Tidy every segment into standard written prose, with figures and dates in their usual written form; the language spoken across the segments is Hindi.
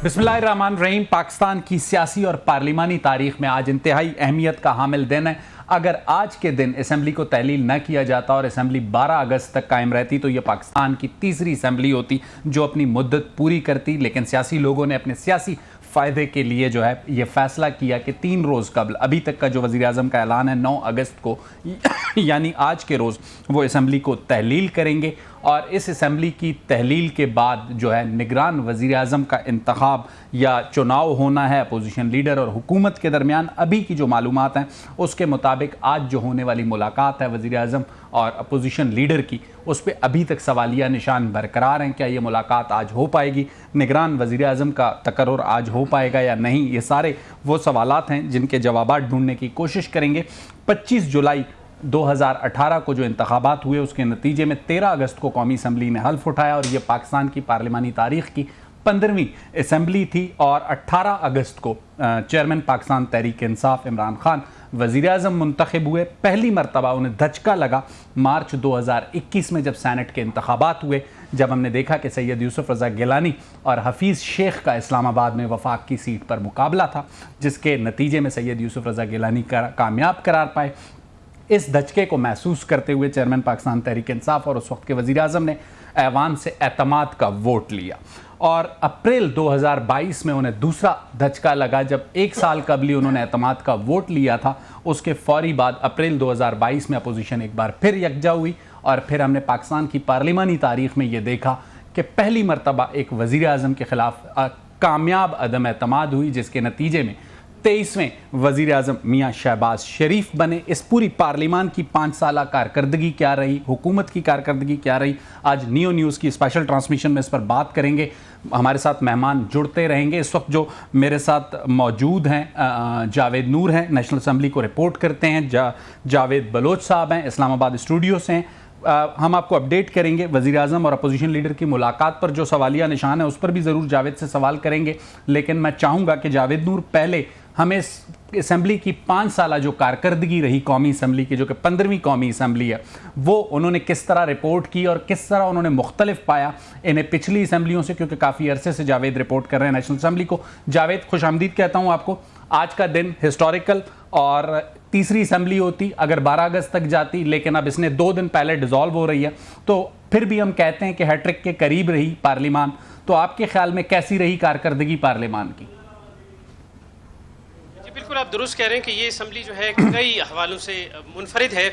बिस्मिल्लाहिर्रहमानिर्रहीम। पाकिस्तान की सियासी और पार्लिमानी तारीख में आज इंतहाई अहमियत का हामिल दिन है। अगर आज के दिन असम्बली को तहलील न किया जाता और असम्बली 12 अगस्त तक कायम रहती तो यह पाकिस्तान की तीसरी असम्बली होती जो अपनी मुद्दत पूरी करती। लेकिन सियासी लोगों ने अपने सियासी फ़ायदे के लिए जो है ये फ़ैसला किया कि 3 रोज़ कबल अभी तक का जो वज़ीर आज़म का ऐलान है 9 अगस्त को यानी आज के रोज़ वो असम्बली को तहलील करेंगे और इस असम्बली की तहलील के बाद जो है निगरान वज़ीर आज़म का इंतखाब या चुनाव होना है। अपोजिशन लीडर और हुकूमत के दरमियान अभी की जो मालूमात हैं उसके मुताबिक आज जो होने वाली मुलाकात है वज़ीर आज़म और अपोजिशन लीडर की, उस पर अभी तक सवालिया निशान बरकरार हैं। क्या ये मुलाकात आज हो पाएगी? निगरान वज़ीर आज़म का तकर्रुर आज हो पाएगा या नहीं? ये सारे वो सवालात हैं जिनके जवाबात ढूंढने की कोशिश करेंगे। 25 जुलाई 2018 को जो इंतखाबात हुए उसके नतीजे में 13 अगस्त को कौमी असम्बली ने हल्फ उठाया और ये पाकिस्तान की पार्लिमानी तारीख की 15वीं असम्बली थी। और 18 अगस्त को चेयरमैन पाकिस्तान तहरीक इंसाफ इमरान खान वज़ीर आज़म मुंतखब हुए। पहली मरतबा उन्हें धचका लगा मार्च 2021 में जब सैनेट के इंतखाबात हुए, जब हमने देखा कि सैयद यूसुफ रज़ा गिलानी और हफीज़ शेख का इस्लामाबाद में वफाक की सीट पर मुकाबला था, जिसके नतीजे में सैयद यूसुफ रज़ा गिलानी कामयाब करार पाए। इस धचके को महसूस करते हुए चेयरमैन पाकिस्तान तहरीक इंसाफ और उस वक्त के वज़ीर आज़म ने ऐवान से एतमाद का वोट लिया और अप्रैल 2022 में उन्हें दूसरा धचका लगा जब 1 साल कबल ही उन्होंने एतमाद का वोट लिया था। उसके फौरी बाद अप्रैल 2022 में अपोजिशन एक बार फिर यकजा हुई और फिर हमने पाकिस्तान की पार्लिमानी तारीख में ये देखा कि पहली मरतबा एक वज़ीर आज़म के ख़िलाफ़ कामयाब अदम एतमाद हुई, जिसके नतीजे में 23वें वज़ीर आज़म मियाँ शहबाज शरीफ बने। इस पूरी पार्लिमान की 5 साला कारकर्दगी क्या रही, हुकूमत की कारकर्दगी क्या रही, आज नियो न्यूज़ की स्पेशल ट्रांसमिशन में इस पर बात करेंगे। हमारे साथ मेहमान जुड़ते रहेंगे। इस वक्त जो मेरे साथ मौजूद हैं जावेद नूर हैं, नेशनल असम्बली को रिपोर्ट करते हैं। जावेद बलोच साहब हैं, इस्लामाबाद स्टूडियो से हैं। हम आपको अपडेट करेंगे वज़ीर आज़म और अपोजिशन लीडर की मुलाकात पर जो सवालिया निशान है उस पर भी ज़रूर जावेद से सवाल करेंगे। लेकिन मैं चाहूँगा कि जावेद नूर पहले हमें असम्बली की 5 साला जो कारकर्दगी रही कौमी असम्बली की, जो कि 15वीं कौमी असम्बली है, वो उन्होंने किस तरह रिपोर्ट की और किस तरह उन्होंने मुख्तलिफ पाया इन्हें पिछली असम्बलियों से, क्योंकि काफ़ी अरसे से जावेद रिपोर्ट कर रहे हैं नेशनल असम्बली को। जावेद, खुश आमदीद कहता हूँ आपको। आज का दिन हिस्टोरिकल और तीसरी असम्बली होती अगर 12 अगस्त तक जाती, लेकिन अब इसने 2 दिन पहले डिज़ोल्व हो रही है, तो फिर भी हम कहते हैं कि हैट्रिक के करीब रही पार्लिमान। तो आपके ख्याल में कैसी रही कारकर्दगी पार्लिमान की? बिल्कुल आप दुरुस्त कह रहे हैं कि ये असम्बली जो है कई हवालों से मुनफरिद है।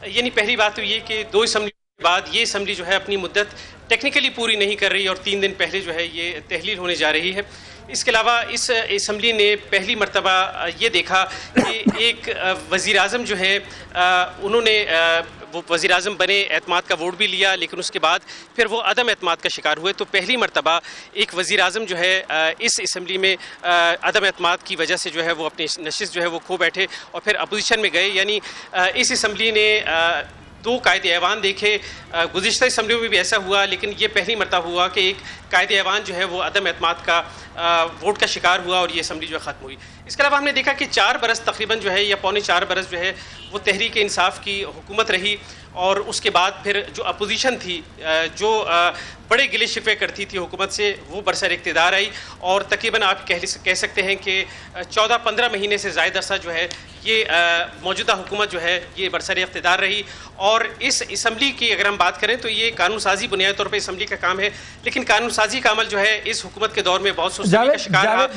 यानी पहली बात तो ये कि 2 असम्बली के बाद ये असम्बली जो है अपनी मुद्दत टेक्निकली पूरी नहीं कर रही और 3 दिन पहले जो है ये तहलील होने जा रही है। इसके अलावा इस असम्बली ने पहली मरतबा ये देखा कि एक वज़ीर आज़म जो है उन्होंने वो वज़ीर आज़म बने, एतमाद का वोट भी लिया, लेकिन उसके बाद फिर वो अदम एतमाद का शिकार हुए। तो पहली मरतबा एक वज़ीर आज़म जो है इस असम्बली में अदम एतमाद की वजह से जो है वो अपनी नशिस्त जो है वो खो बैठे और फिर अपोजिशन में गए। यानी इस असम्बली ने 2 कायदे ऐवान देखे। गुज़िश्ता असम्बलियों में भी ऐसा हुआ, लेकिन ये पहली मरतबा हुआ कि एक कायदे ऐवान जो है वो अदम एतमाद का वोट का शिकार हुआ और ये असम्बली जो है ख़त्म हुई। इसके अलावा हमने देखा कि 4 बरस तकरीबन जो है या पौने 4 बरस जो है वो तहरीक इंसाफ की हुकूमत रही और उसके बाद फिर जो अपोजिशन थी जो बड़े गिले शिकवे करती थी हुकूमत से, वो बरसर इक़्तिदार आई और तकरीबन आप कह सकते हैं कि 14-15 महीने से ज़ायद अरसा जो है ये मौजूदा हुकूमत जो है ये बरसर इक़्तिदार रही। और इस असम्बली की अगर हम बात करें तो ये कानून साजी बुनियादी तौर पर असम्बली का काम है, लेकिन कानून साजी का अमल जो है इस हुकूमत के दौर में बहुत सुस्ती का शिकार रहा।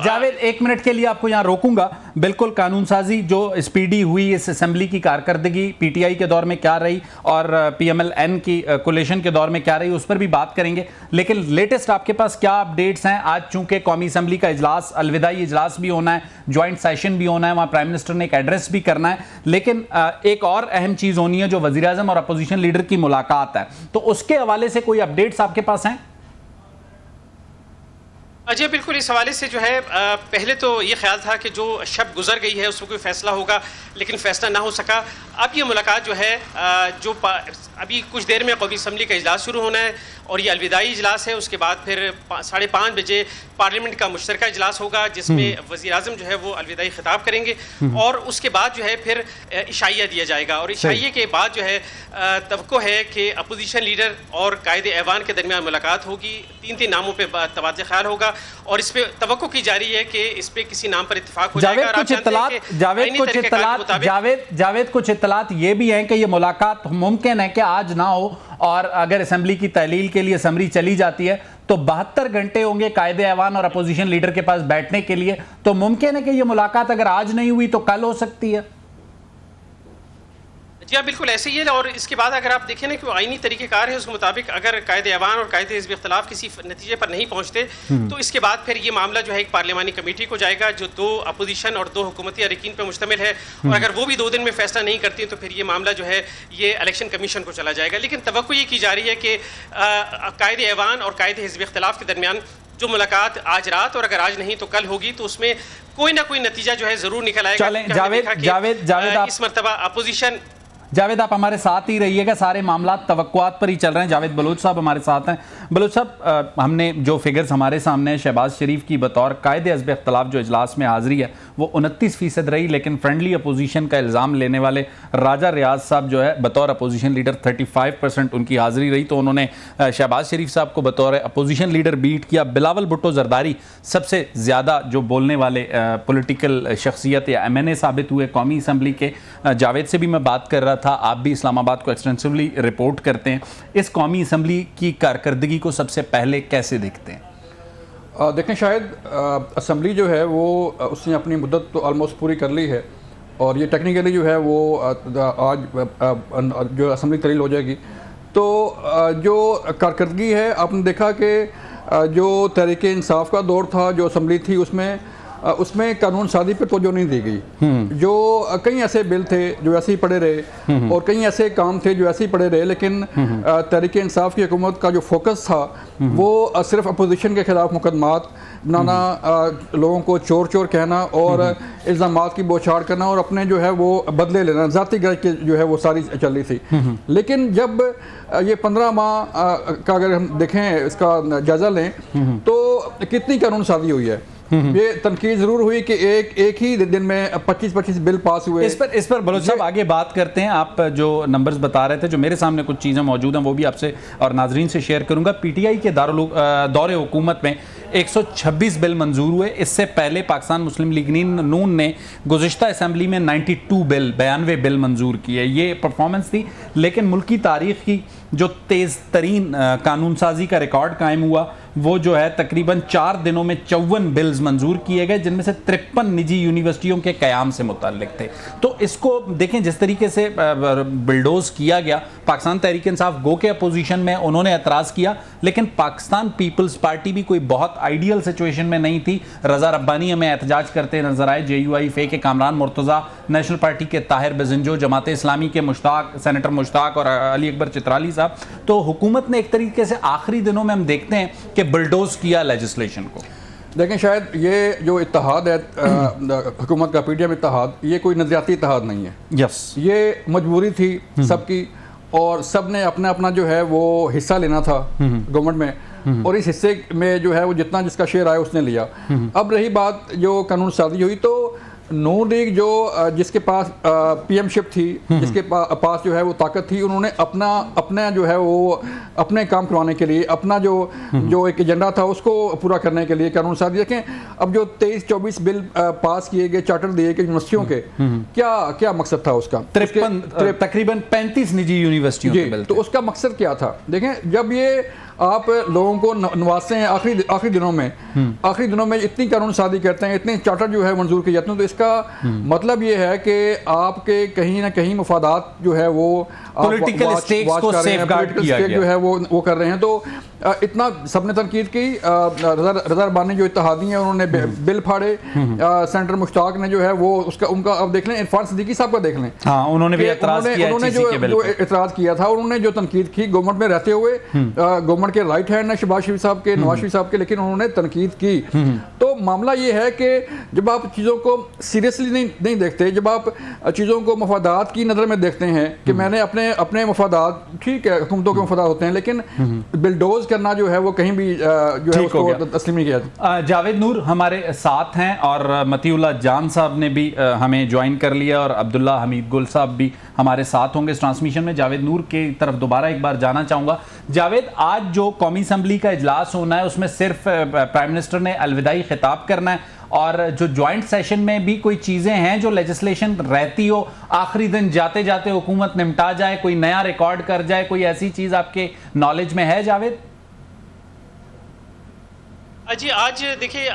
जावेद 1 मिनट के लिए आपको यहाँ रोकूंगा। बिल्कुल, कानून साजी जो स्पीडी हुई इस असम्बली की कारकर्दगी पीटीआई के दौर में क्या रही और पीएमएल-एन की कोलिशन के दौर में क्या रही, उस पर भी बात करेंगे। लेकिन लेटेस्ट आपके पास क्या अपडेट्स हैं? आज चूंकि कौमी असम्बली का इजलास, अलविदाई इजलास भी होना है, ज्वाइंट सेशन भी होना है, वहाँ प्राइम मिनिस्टर ने एक एड्रेस भी करना है, लेकिन एक और अहम चीज़ होनी है जो वज़ीर आज़म और अपोजिशन लीडर की मुलाकात है, तो उसके हवाले से कोई अपडेट्स आपके पास हैं? जी बिल्कुल, इस हवाले से जो है पहले तो ये ख्याल था कि जो शब गुजर गई है उस पर कोई फ़ैसला होगा, लेकिन फ़ैसला ना हो सका। अब ये मुलाकात जो है जो अभी कुछ देर में कौमी असम्बली का इजलास शुरू होना है और ये अलविदाई इजलास है। उसके बाद फिर 5:30 बजे पार्लियामेंट का मुश्तरका इजलास होगा जिसमें वज़ीर आज़म जो है वो अलविदाई खिताब करेंगे और उसके बाद जो है फिर इशाइया दिया जाएगा और इशाइये के बाद जो है तवक्को है कि अपोजिशन लीडर और कायदे ऐवान के दरमियान मुलाकात होगी। 3 नामों पर तबादला ख्याल होगा और इस पर तवक्को की जा रही है कि इस पर किसी नाम पर इत्तेफाक हो जाएगा। जावेद कुछ इत्तलात ये भी हैं कि ये मुलाकात मुमकिन है कि आज ना हो और अगर असेंबली की तहलील के लिए असम्बली चली जाती है तो 72 घंटे होंगे कायदे ऐवान और अपोजिशन लीडर के पास बैठने के लिए। तो मुमकिन है कि ये मुलाकात अगर आज नहीं हुई तो कल हो सकती है। जी हाँ, बिल्कुल ऐसे ही है। और इसके बाद अगर आप देखें ना कि वो आईनी तरीक़ेकार है, उसके मुताबिक अगर कायदे ऐवान और कायदे हिज़्ब इख्तिलाफ किसी नतीजे पर नहीं पहुँचते तो इसके बाद फिर ये मामला जो है एक पार्लियामानी कमेटी को जाएगा जो 2 अपोजिशन और 2 हुकूमती अरकान पर मुश्तमिल है और अगर वो भी 2 दिन में फैसला नहीं करती तो फिर ये मामला जो है ये इलेक्शन कमीशन को चला जाएगा। लेकिन तवक्को ये की जा रही है कि कायदे ऐवान और कायदे हिज़्ब इख्तिलाफ के दरमियान जो मुलाकात आज रात और अगर आज नहीं तो कल होगी तो उसमें कोई ना कोई नतीजा जो है जरूर निकल आएगा। जावेद इस मरतबा अपोजिशन जावेद आप हमारे साथ ही रहिएगा, सारे मामला तवक्कुआत पर ही चल रहे हैं। जावेद बलोच साहब हमारे साथ हैं। बलोच साहब, हमने जो फिगर्स हमारे सामने हैं, शहबाज शरीफ की बतौर कायदे हिज़्ब इख्तिलाफ जो इजलास में हाजिरी है वो 29% रही, लेकिन फ्रेंडली अपोजिशन का इल्ज़ाम लेने वाले राजा रियाज साहब जो है बतौर अपोजिशन लीडर 35% उनकी हाजिरी रही। तो उन्होंने शहबाज शरीफ साहब को बतौर अपोजिशन लीडर बीट किया। बिलावल भुट्टो जरदारी सबसे ज़्यादा जो बोलने वाले पॉलिटिकल शख्सियत या MNA साबित हुए कौमी असम्बली के। जावेद से भी मैं बात कर रहा था, आप भी इस्लामाबाद को एक्सटेंसिवली रिपोर्ट करते हैं। इस कौमी असम्बली की कारकर्दगी को सबसे पहले कैसे देखते हैं? देखें, शायद असम्बली जो है वो उसने अपनी मुद्दत तो ऑलमोस्ट पूरी कर ली है और ये टेक्निकली जो है वो आज जो असम्बली तरील हो जाएगी। तो जो कारकर्दगी है, आपने देखा कि जो तहरीक इंसाफ का दौर था, जो असम्बली थी, उसमें कानून साजी पर तवज्जो नहीं दी गई। जो कई ऐसे बिल थे जो ऐसे ही पड़े रहे और कई ऐसे काम थे जो ऐसे ही पड़े रहे, लेकिन तहरीक इंसाफ की हुकूमत का जो फोकस था वो सिर्फ अपोजिशन के खिलाफ मुकदमात बनाना, लोगों को चोर चोर कहना और इल्ज़ामात की बौछार करना और अपने जो है वो बदले लेना, ज़ाती गरज के जो है वो सारी चल रही थी। लेकिन जब ये 15 माह का अगर हम देखें, इसका जायज़ा लें तो कितनी कानून साजी हुई है। ये तनकीद जरूर हुई कि एक ही दिन में 25 बिल पास हुए। इस पर बलोच साहब आगे बात करते हैं। आप जो नंबर्स बता रहे थे, जो मेरे सामने कुछ चीज़ें मौजूद हैं वो भी आपसे और नाजरीन से शेयर करूंगा। PTI के दौरे हुकूमत में 126 बिल मंजूर हुए। इससे पहले पाकिस्तान मुस्लिम लीग नून ने गुज़िश्ता असम्बली में 92 बिल मंजूर किए। ये परफॉर्मेंस थी, लेकिन मुल्की तारीख की जो तेज़ तरीन कानून साजी का रिकॉर्ड कायम हुआ वो जो है तकरीबन 4 दिनों में 54 बिल्स मंजूर किए गए, जिनमें से 53 निजी यूनिवर्सिटियों के क़याम से मुताल्लिक थे। तो इसको देखें, जिस तरीके से बिल्डोज किया गया, पाकिस्तान तहरीक इंसाफ गो के अपोजिशन में उन्होंने एतराज़ किया, लेकिन पाकिस्तान पीपल्स पार्टी भी कोई बहुत आइडियल सिचुएशन में नहीं थी। रज़ा रब्बानी हमें एहतजाज करते नजर आए, JUIF के कामरान मुर्तज़ा, नेशनल पार्टी के ताहिर बेज़ंजो, जमात इस्लामी के सेनेटर मुश्ताक और अली अकबर चित्राली साहब। तो हुकूमत ने एक तरीके से आखिरी दिनों में हम देखते हैं कि बुलडोज किया लेजिस्लेशन को। देखें, शायद ये जो इत्तेहाद है हुकूमत का, PTM इत्तेहाद, ये कोई नज़रियाती इत्तेहाद नहीं है। यस, ये मजबूरी थी सबकी और सब ने अपना अपना जो है वो हिस्सा लेना था गवर्नमेंट में और इस हिस्से में जो है वो जितना जिसका शेयर आया उसने लिया। अब रही बात जो कानून साजी हुई, तो नून लीग जो जिसके पास PM-शिप थी, जिसके पास जो है वो ताकत थी, उन्होंने अपना जो है वो अपने काम करवाने के लिए अपना जो एक एजेंडा था उसको पूरा करने के लिए कानून साजी। देखें, अब जो 23-24 बिल पास किए गए, चार्टर दिए गए यूनिवर्सिटियों के, क्या मकसद था उसका? तकरीबन 35 निजी यूनिवर्सिटियों के बिल। तो उसका मकसद क्या था? देखें, जब ये आप लोगों को नवाजते हैं आखिरी दिनों में इतनी कानून साजी करते हैं, इतने चार्टर जो है मंजूर किए जाते हैं, तो इसका मतलब ये है कि आपके कहीं ना कहीं मफादात जो है वो पॉलिटिकल स्टेक्स को सेफगार्ड किया गया, जो है वो कर रहे हैं। तो इतना सबने तनकीद की। रज़ा रब्बानी जो इत्तेहादी हैं उन्होंने बिल फाड़े, सेनेटर मुश्ताक ने जो है वो उनका अब देख लें, इरफान सिद्दीकी साहब का देख लें, उन्होंने भी एतराज़ किया, उन्होंने जो एतराज़ किया था, उन्होंने जो तनकीद की गवर्नमेंट में रहते हुए, गवर्नमेंट के राइट हैंड है शहबाज शरीफ साहब के, नवाज शरीफ साहब के, लेकिन उन्होंने तनकीद की। तो मामला ये है कि जब आप चीज़ों को सीरियसली नहीं देखते, जब आप चीज़ों को मफादात की नज़र में देखते हैं कि मैंने अपने मफादात, ठीक है हुकूमतों के मफादात होते हैं, लेकिन बिलडोज करना जो है वो कहीं भी जो है उसको तस्लीम नहीं किया। जावेद नूर हमारे साथ हैं और मतीउल्लाह जान साहब ने भी हमें ज्वाइन कर लिया और अब्दुल्ला हमीद गुल साहब भी हमारे साथ होंगे इस ट्रांसमिशन में। जावेद नूर की तरफ दोबारा एक बार जाना चाहूँगा। जावेद, आज जो कौमी असम्बली का इजलास होना है उसमें सिर्फ प्राइम मिनिस्टर ने अलविदाई खिताब करना है और जो ज्वाइंट सेशन में भी कोई चीज़ें हैं जो लेजिस्लेशन रहती हो, आखिरी दिन जाते जाते हुकूमत निपटा जाए, कोई नया रिकॉर्ड कर जाए, कोई ऐसी चीज़ आपके नॉलेज में है जावेद? जी, आज देखिए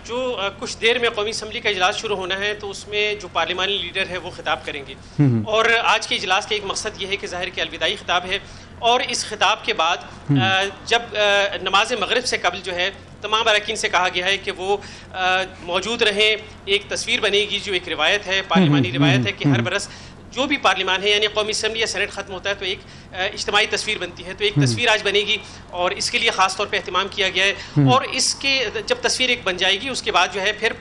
जो कुछ देर में कौमी असम्बली का इजलास शुरू होना है तो उसमें जो पार्लिमानी लीडर है वो खिताब करेंगे और आज के इजलास का एक मकसद ये है कि ज़ाहिर के अलविदाई खिताब है और इस खिताब के बाद जब नमाज मगरिब से कबल जो है तमाम अरकान से कहा गया है कि वो मौजूद रहें। एक तस्वीर बनेगी जो एक रिवायत है, पार्लिमानी रिवायत है कि हर बरस जो भी पार्लिमान है यानी कौमी असम्बली या सेनेट ख़त्म होता है तो एक इज्तिमाई तस्वीर बनती है, तो एक तस्वीर आज बनेगी और इसके लिए ख़ास तौर पे एहतमाम किया गया है और इसके जब तस्वीर एक बन जाएगी उसके बाद जो है फिर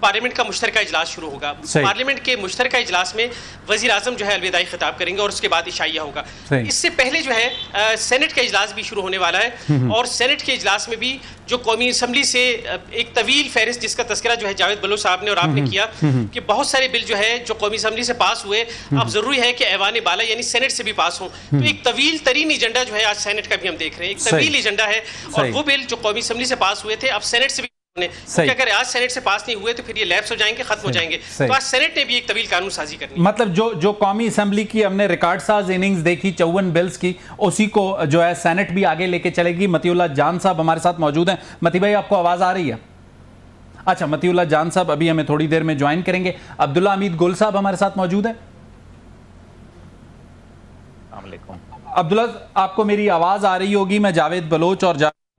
पार्लियामेंट का मुश्तरका इजलास शुरू होगा। पार्लियामेंट के मुश्तरका इजलास में वज़ीर आज़म जो है अलविदाई खिताब करेंगे और उसके बाद इशाइया होगा। इससे पहले जो है सेनेट का इजलास भी शुरू होने वाला है और सेनेट के इजलास में भी जो कौमी असम्बली से एक तवील फहरिस्त जिसका तस्करा जो है जावेद बलोच साहब ने और आपने किया कि बहुत सारे बिल जो है जो कौमी असम्बली से पास हुए अब जरूरी है कि ऐवान बाला यानी सेनेट से भी पास हो, तो एक तवील तरीन एजेंडा जो है आज सेनेट का भी हम देख रहे हैं, एक तवील एजेंडा है और वो बिल जो कौमी असम्बली से पास हुए थे अब सेनेट से भी अगर आज सेनेट से पास नहीं हुए तो फिर ये लैप्स हो जाएंगे, खत्म हो जाएंगे। तो आज सेनेट ने भी एक तवील कानून साजी करनी है। मतलब जो कौमी असम्बली की हमने रिकॉर्ड साज इनिंग्स देखी 54 बिल्स की, उसी को जो है सेनेट भी आगे लेके चलेगी। मतीउल्लाह जान साहब हमारे साथ मौजूद हैं। मती भाई, आपको आवाज आ रही है? अच्छा, मतीउल्लाह जान साहब अभी हमें थोड़ी देर में ज्वाइन करेंगे। अब्दुल्ला हमीद गुल साहब हमारे साथ मौजूद है। अब्दुल्ला, आपको मेरी आवाज आ रही होगी। मैं जावेद बलोच और